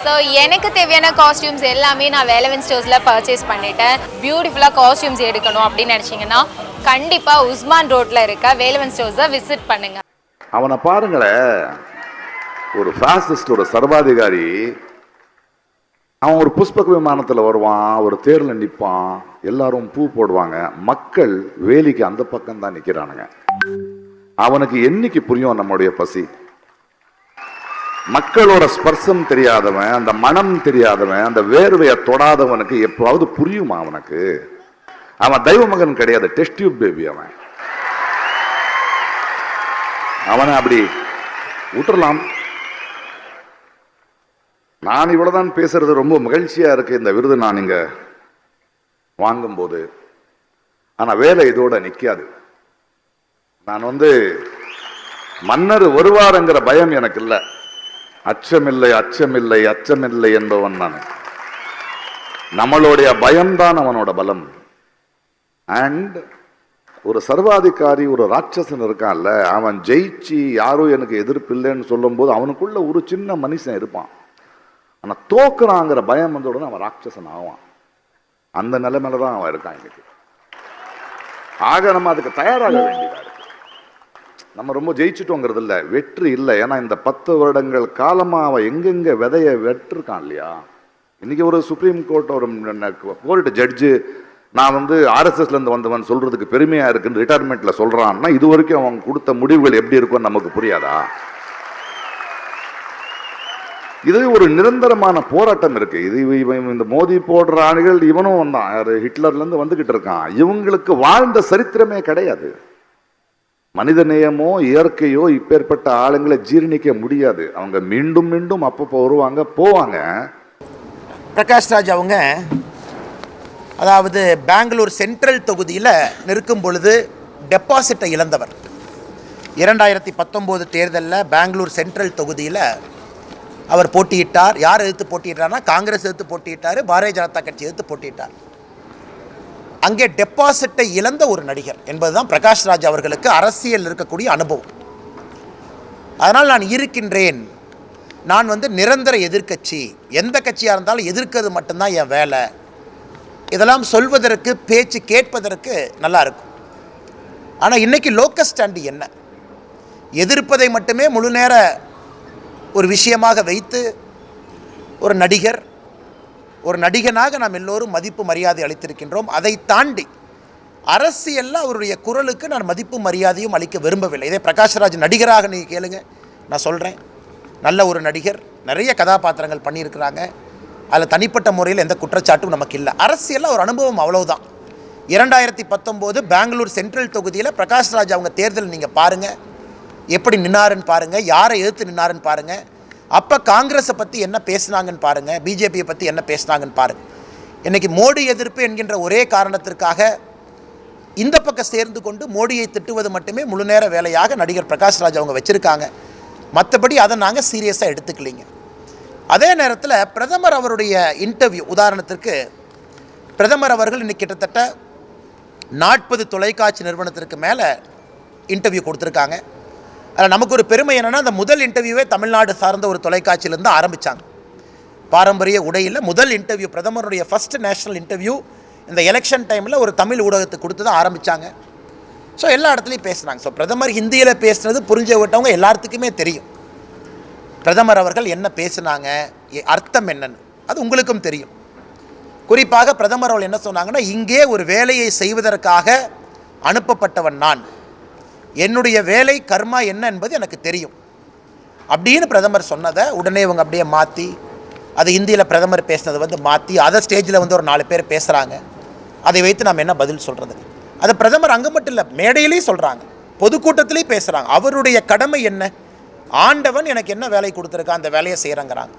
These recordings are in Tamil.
ஸோ எனக்கு தேவையான காஸ்டியூம்ஸ் எல்லாமே நான் வேலவன் ஸ்டோர்ஸில் பர்ச்சேஸ் பண்ணிட்டேன். பியூட்டிஃபுல்லாக காஸ்டியூம்ஸ் எடுக்கணும் அப்படின்னு நினச்சிங்கன்னா கண்டிப்பாக உஸ்மான் ரோட்டில் இருக்க வேலவன் ஸ்டோர்ஸை விசிட் பண்ணுங்கள். அவனை பாருங்களேன், ஒரு ஃபாசிஸ்ட், ஒரு சர்வாதிகாரி. அவன் ஒரு புஷ்பக விமானத்தில் வருவான், ஒரு தேரில் நிற்பான், எல்லாரும் பூ போடுவாங்க, மக்கள் வேலிக்கு அந்த பக்கம் தான் நிற்கிறானுங்க. அவனுக்கு என்னைக்கு புரியும் நம்முடைய பசி? மக்களோட ஸ்பர்சம் தெரியாதவன், அந்த மனம் தெரியாதவன், அந்த வேர்வையை தொடாதவனுக்கு எப்போவாவது புரியுமா அவனுக்கு? அவன் தெய்வ மகன் கிடையாது, டெஸ்ட் டியூப் பேபி. அவனை அப்படி விட்டுறலாம். நான் இவ்வளவுதான் பேசுறது ரொம்ப மகிழ்ச்சியா இருக்கு இந்த விருது நான் இங்க வாங்கும்போது. ஆனா வேலை இதோட நிக்காது. நான் மன்னர் வருவாருங்கிற பயம் எனக்கு இல்லை. அச்சமில்லை அச்சமில்லை அச்சமில்லை என்பவன் நான். நம்மளுடைய பயம்தான் அவனோட பலம். அண்ட் ஒரு சர்வாதிகாரி, ஒரு ராட்சசன் இருக்கான்ல, அவன் ஜெயிச்சு யாரும் எனக்கு எதிர்ப்பு இல்லைன்னு சொல்லும் போது அவனுக்குள்ள ஒரு சின்ன மனுஷன் இருப்பான். ஆனா தோக்குறாங்கிற பயம் உடனே அவன் ராட்சசன் ஆவான். அந்த நிலைமையில தான் அவன் இருக்கான் இன்னைக்கு. ஆக நம்ம அதுக்கு தயாராக வேண்டியதா இருக்கு. நம்ம ரொம்ப ஜெயிச்சுட்டோங்கிறது இல்லை, வெற்றி இல்லை. ஏன்னா இந்த 10 வருடங்கள் காலமா அவன் எங்கெங்க விதைய வெற்றிருக்கான் இல்லையா. இன்னைக்கு ஒரு சுப்ரீம் கோர்ட் ஒரு கோர்ட் ஜட்ஜு நான் ஆர்எஸ்எஸ்ல இருந்து வந்தவன் சொல்றதுக்கு பெருமையா இருக்குன்னு ரிட்டையர்மெண்ட்ல சொல்றான்னா இது வரைக்கும் அவன் கொடுத்த முடிவுகள் எப்படி இருக்கும்னு நமக்கு புரியாதா? இது ஒரு நிரந்தரமான போராட்டம் இருக்கு. இது இந்த மோதி போடுற ஆளுகள் இவனும் வந்தான், ஹிட்லர்ல இருந்து வந்துகிட்டு இருக்கான். இவங்களுக்கு வாழ்ந்த சரித்திரமே கிடையாது. மனித நேயமோ இயற்கையோ இப்பேற்பட்ட ஆளுங்களை ஜீரணிக்க முடியாது. அவங்க மீண்டும் மீண்டும் அப்பப்போ வருவாங்க போவாங்க. பிரகாஷ்ராஜ் அவங்க அதாவது பெங்களூர் சென்ட்ரல் தொகுதியில் நிற்கும் பொழுது டெபாசிட்டை இழந்தவர். 2019 தேர்தலில் பெங்களூர் சென்ட்ரல் தொகுதியில் அவர் போட்டியிட்டார். யார் எதிர்த்து போட்டியிட்டார்னா காங்கிரஸ் எதிர்த்து போட்டியிட்டார், பாரதிய ஜனதா கட்சி எதிர்த்து போட்டியிட்டார். அங்கே டெபாசிட்டை இழந்த ஒரு நடிகர் என்பதுதான் பிரகாஷ்ராஜ் அவர்களுக்கு அரசியல் இருக்கக்கூடிய அனுபவம். அதனால் நான் இருக்கின்றேன், நான் நிரந்தர எதிர்க்கட்சி, எந்த கட்சியாக இருந்தாலும் எதிர்க்கிறது மட்டும்தான் என் வேலை, இதெல்லாம் சொல்வதற்கு பேச்சு கேட்பதற்கு நல்லா இருக்கும். ஆனால் இன்றைக்கி லோக்கல் ஸ்டாண்டு என்ன? எதிர்ப்பதை மட்டுமே முழு நேர ஒரு விஷயமாக வைத்து ஒரு நடிகர், ஒரு நடிகனாக நாம் எல்லோரும் மதிப்பு மரியாதை அளித்திருக்கின்றோம். அதை தாண்டி அரசியலில் அவருடைய குரலுக்கு நான் மதிப்பு மரியாதையும் அளிக்க விரும்பவில்லை. இதே பிரகாஷ்ராஜ் நடிகராக நீங்கள் கேளுங்க, நான் சொல்கிறேன், நல்ல ஒரு நடிகர், நிறைய கதாபாத்திரங்கள் பண்ணியிருக்கிறாங்க, அதில் தனிப்பட்ட முறையில் எந்த குற்றச்சாட்டும் நமக்கு இல்லை. அரசியலில் ஒரு அனுபவம் அவ்வளவுதான். 2019 பெங்களூர் சென்ட்ரல் தொகுதியில் பிரகாஷ்ராஜ் அவங்க தேர்தல் நீங்கள் பாருங்கள், எப்படி நின்னாருன்னு பாருங்கள், யாரை எதிர்த்து நின்னாருன்னு பாருங்கள். அப்போ காங்கிரஸை பற்றி என்ன பேசினாங்கன்னு பாருங்கள், பிஜேபியை பற்றி என்ன பேசினாங்கன்னு பாருங்கள். இன்றைக்கி மோடி எதிர்ப்பு என்கின்ற ஒரே காரணத்திற்காக இந்த பக்கம் சேர்ந்து கொண்டு மோடியை திட்டுவது மட்டுமே முழு நேர வேலையாக நடிகர் பிரகாஷ்ராஜ் அவங்க வச்சுருக்காங்க. மற்றபடி அதை நாங்கள் சீரியஸாக எடுத்துக்கலிங்க. அதே நேரத்தில் பிரதமர் அவருடைய இன்டர்வியூ, உதாரணத்திற்கு பிரதமர் அவர்கள் இன்றைக்கி கிட்டத்தட்ட 40 தொலைக்காட்சி நிறுவனத்திற்கு மேலே இன்டர்வியூ கொடுத்துருக்காங்க. அதில் நமக்கு ஒரு பெருமை என்னென்னா, அந்த முதல் இன்டர்வியூவே தமிழ்நாடு சார்ந்த ஒரு தொலைக்காட்சியிலேருந்து ஆரம்பித்தாங்க. பாரம்பரிய உடையில் முதல் இன்டர்வியூ, பிரதமருடைய ஃபஸ்ட் நேஷ்னல் இன்டர்வியூ இந்த எலெக்ஷன் டைமில் ஒரு தமிழ் ஊடகத்துக்கு கொடுத்து தான் ஆரம்பித்தாங்க. ஸோ எல்லா இடத்துலையும் பேசுனாங்க. ஸோ பிரதமர் ஹிந்தியில் பேசுனது புரிஞ்ச விட்டவங்க எல்லாத்துக்குமே தெரியும். பிரதமர் அவர்கள் என்ன பேசுனாங்க, அர்த்தம் என்னன்னு அது உங்களுக்கும் தெரியும். குறிப்பாக பிரதமர் அவர்கள் என்ன சொன்னாங்கன்னா, இங்கே ஒரு வேலையை செய்வதற்காக அனுப்பப்பட்டவன் நான், என்னுடைய வேலை கர்மா என்ன என்பது எனக்கு தெரியும் அப்படின்னு பிரதமர் சொன்னதை உடனே இவங்க அப்படியே மாற்றி, அது ஹிந்தியில் பிரதமர் பேசினதை மாற்றி அதை ஸ்டேஜில் ஒரு 4 பேர் பேசுகிறாங்க. அதை வைத்து நாம் என்ன பதில் சொல்கிறது? அதை பிரதமர் அங்கே மட்டும் இல்லை, மேடையிலேயும் சொல்கிறாங்க, பொதுக்கூட்டத்திலேயும் பேசுகிறாங்க. அவருடைய கடமை என்ன? ஆண்டவன் எனக்கு என்ன வேலை கொடுத்துருக்கா, அந்த வேலையை செய்கிறேங்கிறாங்க.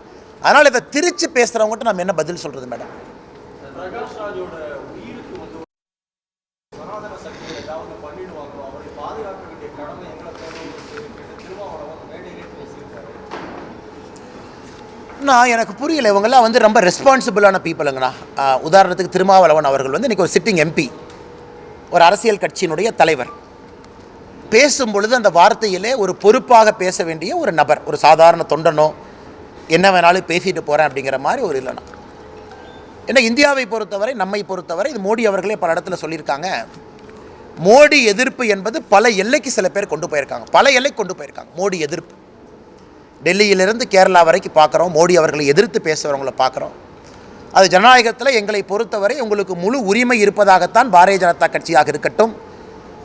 அதனால் இதை திரிச்சு பேசுகிறவங்ககிட்ட நம்ம என்ன பதில் சொல்கிறது மேடம்? நான் எனக்கு புரியல, இவங்கெல்லாம் ரொம்ப ரெஸ்பான்சிபிளான பீப்புளுங்கண்ணா. உதாரணத்துக்கு திருமாவளவன் அவர்கள் இன்றைக்கி ஒரு சிட்டிங் எம்பி, ஒரு அரசியல் கட்சியினுடைய தலைவர். பேசும் பொழுது அந்த வார்த்தையிலே ஒரு பொறுப்பாக பேச வேண்டிய ஒரு நபர், ஒரு சாதாரண தொண்டனோ என்ன வேணாலும் பேசிட்டு போகிறேன் அப்படிங்கிற மாதிரி ஒரு இல்லைனா. ஏன்னா இந்தியாவை பொறுத்தவரை, நம்மை பொறுத்தவரை, இது மோடி அவர்களே பல இடத்துல சொல்லியிருக்காங்க, மோடி எதிர்ப்பு என்பது பல எல்லைக்கு சில பேர் கொண்டு போயிருக்காங்க, பல எல்லைக்கு கொண்டு போயிருக்காங்க. மோடி எதிர்ப்பு டெல்லியிலிருந்து கேரளா வரைக்கும் பார்க்குறோம், மோடி அவர்களை எதிர்த்து பேசுகிறவங்கள பார்க்குறோம். அது ஜனநாயகத்தில் எங்களை பொறுத்தவரை உங்களுக்கு முழு உரிமை இருப்பதாகத்தான் பாரதிய ஜனதா கட்சியாக இருக்கட்டும்,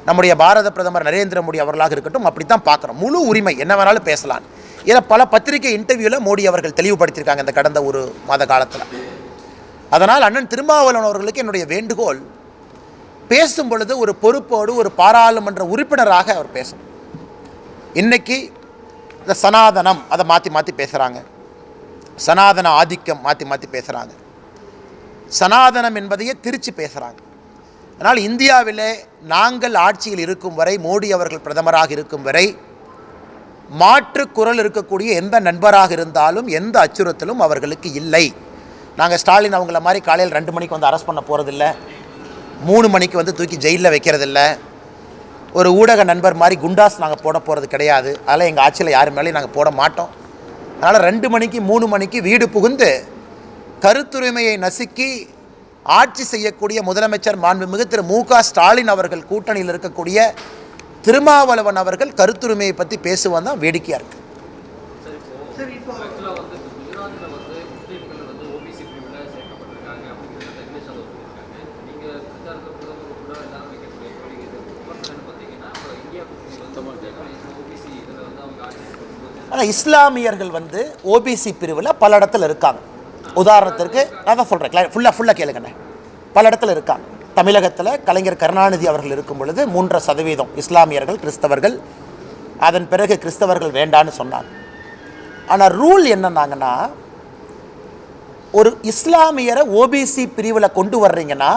நம்முடைய பாரத பிரதமர் நரேந்திர மோடி அவர்களாக இருக்கட்டும், அப்படித்தான் பார்க்குறோம். முழு உரிமை, என்ன வேணாலும் பேசலாம். இதை பல பத்திரிகை இன்டர்வியூவில் மோடி அவர்கள் தெளிவுபடுத்தியிருக்காங்க இந்த கடந்த ஒரு மாத காலத்தில். அதனால் அண்ணன் திருமாவளவன் அவர்களுக்கு என்னுடைய வேண்டுகோள், பேசும் பொழுது ஒரு பொறுப்போடு ஒரு பாராளுமன்ற உறுப்பினராக அவர் பேசணும். இன்னைக்கு இந்த சனாதனம் அதை மாற்றி மாற்றி பேசுகிறாங்க, சனாதன ஆதிக்கம் மாற்றி மாற்றி பேசுகிறாங்க, சனாதனம் என்பதையே திருச்சி பேசுகிறாங்க. அதனால் இந்தியாவிலே நாங்கள் ஆட்சியில் இருக்கும் வரை, மோடி அவர்கள் பிரதமராக இருக்கும் வரை, மாற்று குரல் இருக்கக்கூடிய எந்த நண்பராக இருந்தாலும் எந்த அச்சுறுத்தலும் அவர்களுக்கு இல்லை. நாங்கள் ஸ்டாலின் அவங்கள மாதிரி காலையில் 2 மணிக்கு வந்து அரெஸ்ட் பண்ண போகிறதில்ல, 3 மணிக்கு வந்து தூக்கி ஜெயிலில் வைக்கிறதில்ல, ஒரு ஊடக நண்பர் மாதிரி குண்டாஸ் நாங்கள் போட போகிறது கிடையாது. அதனால் எங்கள் ஆட்சியில் யார் மேலேயும் நாங்கள் போட மாட்டோம். அதனால் 2 மணிக்கு 3 மணிக்கு வீடு புகுந்து கருத்துரிமையை நசுக்கி ஆட்சி செய்யக்கூடிய முதலமைச்சர் மாண்புமிகு திரு மு.க. ஸ்டாலின் அவர்கள் கூட்டணியில் இருக்கக்கூடிய திருமாவளவன் அவர்கள் கருத்துரிமையை பற்றி பேசுவது தான் வேடிக்கையாக இருக்குது. ஆனால் இஸ்லாமியர்கள் வந்து ஓபிசி பிரிவில் பல இடத்துல இருக்காங்க. உதாரணத்திற்கு நான் தான் சொல்கிறேன், ஃபுல்லாக கேளுங்கண்ணே, பல இடத்துல இருக்காங்க. தமிழகத்தில் கலைஞர் கருணாநிதி அவர்கள் இருக்கும் பொழுது 3% இஸ்லாமியர்கள், கிறிஸ்தவர்கள், அதன் பிறகு கிறிஸ்தவர்கள் வேண்டான்னு சொன்னாங்க. ஆனால் ரூல் என்னன்னாங்கன்னா, ஒரு இஸ்லாமியரை ஓபிசி பிரிவில் கொண்டு வர்றீங்கன்னா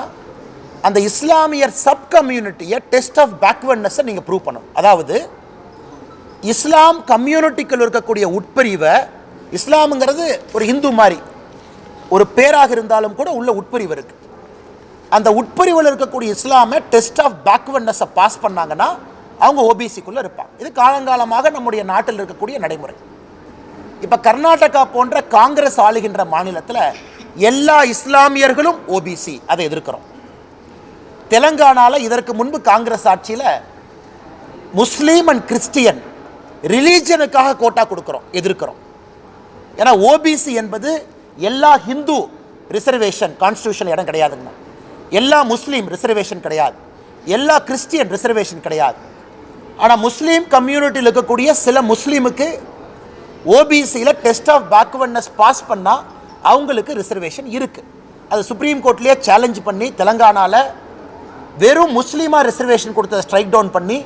அந்த இஸ்லாமியர் சப் கம்யூனிட்டியை டெஸ்ட் ஆஃப் பேக்வர்ட்னஸை நீங்கள் ப்ரூவ் பண்ணணும். அதாவது இஸ்லாம் கம்யூனிட்டிக்குள் இருக்கக்கூடிய உட்பிரிவை, இஸ்லாமுங்கிறது ஒரு இந்து மாதிரி ஒரு பேராக இருந்தாலும் கூட உள்ள உட்பிரிவு இருக்குது, அந்த உட்பிரிவில் இருக்கக்கூடிய இஸ்லாமை டெஸ்ட் ஆஃப் பேக்வர்ட்னஸை பாஸ் பண்ணாங்கன்னா அவங்க ஓபிசிக்குள்ளே இருப்பாங்க. இது காலங்காலமாக நம்முடைய நாட்டில் இருக்கக்கூடிய நடைமுறை. இப்போ கர்நாடகா போன்ற காங்கிரஸ் ஆளுகின்ற மாநிலத்தில் எல்லா இஸ்லாமியர்களும் ஓபிசி, அதை எதிர்க்கிறோம். தெலங்கானாவில் இதற்கு முன்பு காங்கிரஸ் ஆட்சியில் முஸ்லீம் அண்ட் கிறிஸ்டியன் ரிலீஜனுக்காக கோட்டா கொடுக்குறோம், எதிர்க்கிறோம். ஏன்னா ஓபிசி என்பது எல்லா ஹிந்து ரிசர்வேஷன் கான்ஸ்டியூஷன் இடம் கிடையாதுங்க, எல்லா முஸ்லீம் ரிசர்வேஷன் கிடையாது, எல்லா கிறிஸ்டியன் ரிசர்வேஷன் கிடையாது. ஆனால் முஸ்லீம் கம்யூனிட்டியில் இருக்கக்கூடிய சில முஸ்லீமுக்கு ஓபிசியில் டெஸ்ட் ஆஃப் பேக்வர்ட்னஸ் பாஸ் பண்ணால் அவங்களுக்கு ரிசர்வேஷன் இருக்குது. அது சுப்ரீம் கோர்ட்லேயே சேலஞ்ச் பண்ணி தெலங்கானாவில் வெறும் முஸ்லீமாக ரிசர்வேஷன் கொடுத்ததை ஸ்ட்ரைக் டவுன் பண்ணி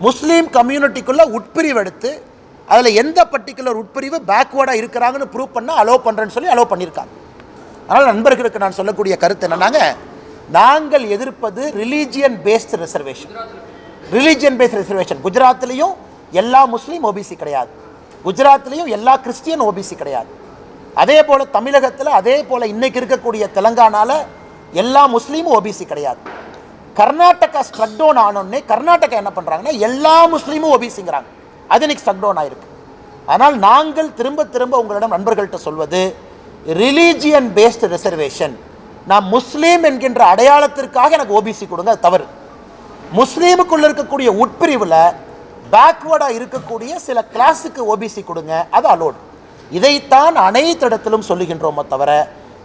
முஸ்லீம் கம்யூனிட்டிக்குள்ளே உட்பிரிவு எடுத்து அதில் எந்த பர்டிகுலர் உட்பிரிவு பேக்வேர்டாக இருக்கிறாங்கன்னு ப்ரூவ் பண்ணால் அலோவ் பண்ணுறேன்னு சொல்லி அலோவ் பண்ணியிருக்காங்க. அதனால் நண்பர்களுக்கு நான் சொல்லக்கூடிய கருத்து என்னன்னாங்க, நாங்கள் எதிர்ப்பது religion based reservation. Religion based reservation குஜராத்லேயும் எல்லா முஸ்லீம் ஓபிசி கிடையாது, குஜராத்லேயும் எல்லா கிறிஸ்டியன் ஓபிசி கிடையாது. அதே போல் தமிழகத்தில், அதே போல் இன்றைக்கி இருக்கக்கூடிய தெலங்கானாவில் எல்லா முஸ்லீமும் ஓபிசி கிடையாது. கர்நாடகா ஸ்ட்ரக் டவுன் ஆனோடனே கர்நாடகா என்ன பண்ணுறாங்கன்னா எல்லா முஸ்லீமும் ஓபிசிங்கிறாங்க, அது இன்னைக்கு ஸ்ட்ரக் டவுன் ஆயிருக்கு. ஆனால் நாங்கள் திரும்ப திரும்ப உங்களிடம் நண்பர்கள்ட்ட சொல்வது, ரிலீஜியன் பேஸ்டு ரிசர்வேஷன். நான் முஸ்லீம் என்கின்ற அடையாளத்திற்காக எனக்கு ஓபிசி கொடுங்க, அது தவறு. முஸ்லீமுக்குள்ள இருக்கக்கூடிய உட்பிரிவில் பேக்வேர்டாக இருக்கக்கூடிய சில கிளாஸுக்கு ஓபிசி கொடுங்க, அது அலோடு. இதைத்தான் அனைத்து இடத்திலும் சொல்லுகின்றோமோ தவிர,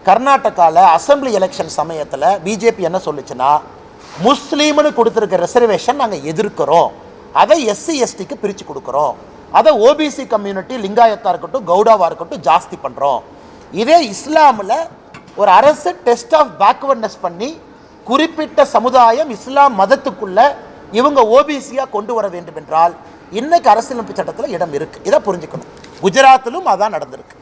கர்நாடகாவில் அசம்பிளி எலெக்ஷன் சமயத்தில் பிஜேபி என்ன சொல்லுச்சுன்னா, முஸ்லீம்னு கொடுத்துருக்க ரிசர்வேஷன் நாங்கள் எதிர்க்கிறோம், அதை எஸ்சி எஸ்டிக்கு பிரித்து கொடுக்குறோம், அதை ஓபிசி கம்யூனிட்டி லிங்காயத்தாக இருக்கட்டும் கவுடாவாக இருக்கட்டும் ஜாஸ்தி பண்ணுறோம். இதே இஸ்லாமில் ஒரு அரசு டெஸ்ட் ஆஃப் பேக்வர்ட்னஸ் பண்ணி குறிப்பிட்ட சமுதாயம் இஸ்லாம் மதத்துக்குள்ள இவங்க ஓபிசியாக கொண்டு வர வேண்டும் என்றால் இன்னைக்கு அரசியலமைப்பு சட்டத்தில் இடம் இருக்குது. இதை புரிஞ்சுக்கணும். குஜராத்திலும் அதான் நடந்திருக்கு.